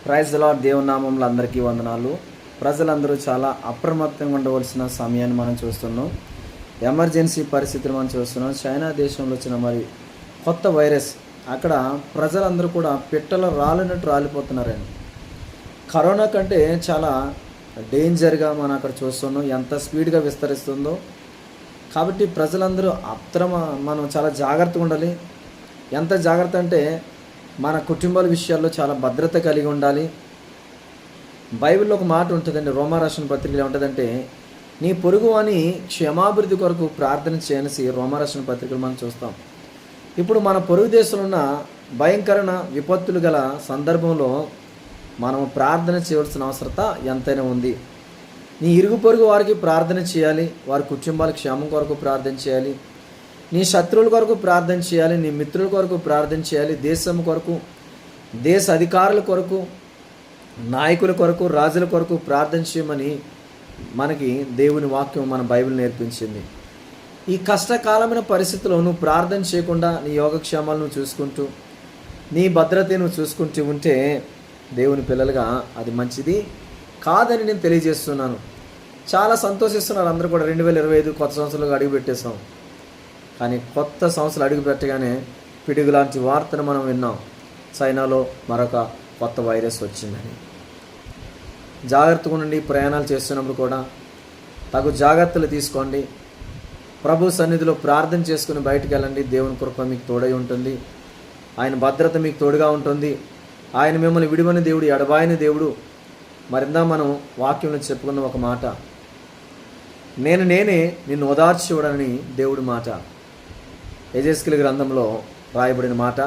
Praise the lord. దేవుని నామంలో అందరికీ వందనాలు. ప్రజలందరూ చాలా అప్రమత్తంగా ఉండవలసిన సమయాన్ని మనం చూస్తున్నాం. ఎమర్జెన్సీ పరిస్థితులు మనం చూస్తున్నాం. చైనా దేశంలో వచ్చిన మరి కొత్త వైరస్, అక్కడ ప్రజలందరూ కూడా పిట్టలు రాలినట్టు రాలిపోతున్నారండి. కరోనా కంటే చాలా డేంజర్గా మనం అక్కడ చూస్తున్నాం, ఎంత స్పీడ్గా విస్తరిస్తుందో. కాబట్టి ప్రజలందరూ మనం చాలా జాగ్రత్తగా ఉండాలి. ఎంత జాగ్రత్త అంటే మన కుటుంబాల విషయాల్లో చాలా భద్రత కలిగి ఉండాలి. బైబిల్లో ఒక మాట ఉంటుందండి, రోమా రాసిన పత్రికలో ఉంటుందంటే, నీ పొరుగు అని క్షమాభివృద్ధి కొరకు ప్రార్థన చేయనేసి రోమా రాసిన పత్రికలు మనం చూస్తాం. ఇప్పుడు మన పొరుగు దేశంలో ఉన్న భయంకరమైన విపత్తులు గల సందర్భంలో మనం ప్రార్థన చేయవలసిన అవసరత ఎంతైనా ఉంది. నీ ఇరుగు పొరుగు వారికి ప్రార్థన చేయాలి, వారి కుటుంబాల క్షేమం కొరకు ప్రార్థన చేయాలి, నీ శత్రువుల కొరకు ప్రార్థన చేయాలి, నీ మిత్రుల కొరకు ప్రార్థన చేయాలి, దేశం కొరకు, దేశ అధికారుల కొరకు, నాయకుల కొరకు, రాజుల కొరకు ప్రార్థన చేయమని మనకి దేవుని వాక్యం, మన బైబిల్ నేర్పించింది. ఈ కష్టకాలమైన పరిస్థితుల్లో నువ్వు ప్రార్థన చేయకుండా నీ యోగక్షేమాలను చూసుకుంటూ, నీ భద్రతను చూసుకుంటూ ఉంటే దేవుని పిల్లలుగా అది మంచిది కాదని నేను తెలియజేస్తున్నాను. చాలా సంతోషిస్తున్నారు అందరూ కూడా. 2025 కొత్త సంవత్సరంలో అడుగు పెట్టేసాం. కానీ కొత్త సంవత్సరం అడుగు పెట్టగానే పిడుగు లాంటి వార్తను మనం విన్నాం, చైనాలో మరొక కొత్త వైరస్ వచ్చిందని. జాగ్రత్తగా ఉండండి. ప్రయాణాలు చేస్తున్నప్పుడు కూడా తగు జాగ్రత్తలు తీసుకోండి. ప్రభు సన్నిధిలో ప్రార్థన చేసుకుని బయటికి వెళ్ళండి. దేవుని కృప మీకు తోడై ఉంటుంది. ఆయన భద్రత మీకు తోడుగా ఉంటుంది. ఆయన మిమ్మల్ని విడివని దేవుడు, ఎడబాయని దేవుడు. మరిందా మనం వాక్యంలో చెప్పుకున్న ఒక మాట, నేనే నిన్ను ఓదార్చేవాడని దేవుడి మాట. యెహెజ్కేలు గ్రంథంలో రాయబడిన మాట.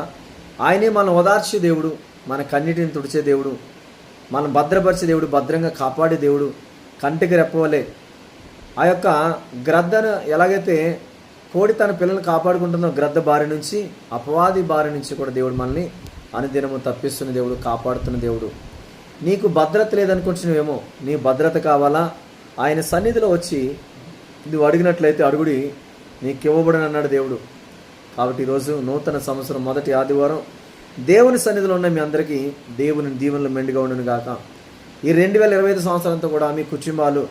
ఆయనే మనం ఓదార్చే దేవుడు, మన కన్నిటిని తుడిచే దేవుడు, మనం భద్రపరిచే దేవుడు, భద్రంగా కాపాడే దేవుడు. కంటికి రెప్పవలే ఆ యొక్క గ్రద్దను ఎలాగైతే కోడి తన పిల్లల్ని కాపాడుకుంటుందో గ్రద్ద బారి నుంచి, అపవాది బారి నుంచి కూడా దేవుడు మనల్ని అనుదినము తప్పిస్తున్న దేవుడు, కాపాడుతున్న దేవుడు. నీకు భద్రత లేదనుకుంటున్నావేమో, నీ భద్రత కావాలా? ఆయన సన్నిధిలో వచ్చి నువ్వు అడిగినట్లయితే అడుగుడి, నీకు ఇవ్వబడని అన్నాడు దేవుడు. కాబట్టి ఈరోజు నూతన సంవత్సరం మొదటి ఆదివారం దేవుని సన్నిధిలో ఉన్న మీ అందరికీ దేవుని దీవెనలు మెండుగా ఉండును గాక. ఈ 2025 సంవత్సరంతో కూడా మీ కుటుంబాలు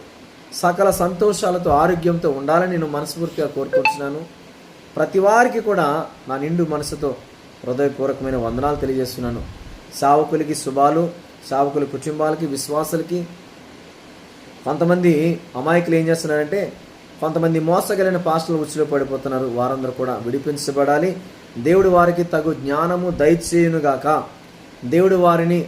సకల సంతోషాలతో, ఆరోగ్యంతో ఉండాలని నేను మనస్ఫూర్తిగా కోరుకుంటున్నాను. ప్రతి వారికి కూడా నా నిండు మనసుతో హృదయపూర్వకమైన వందనాలు తెలియజేస్తున్నాను. సేవకులకి శుభాలు, సేవకుల కుటుంబాలకి, విశ్వాసులకి. కొంతమంది అమాయకులు ఏం చేస్తున్నారంటే, కొంతమంది మోసగలిగిన పాస్టర్లు ఉచ్చులో పడిపోతున్నారు. వారందరూ కూడా విడిపించబడాలి. దేవుడు వారికి తగు జ్ఞానము దయచేయునుగాక. దేవుడు వారిని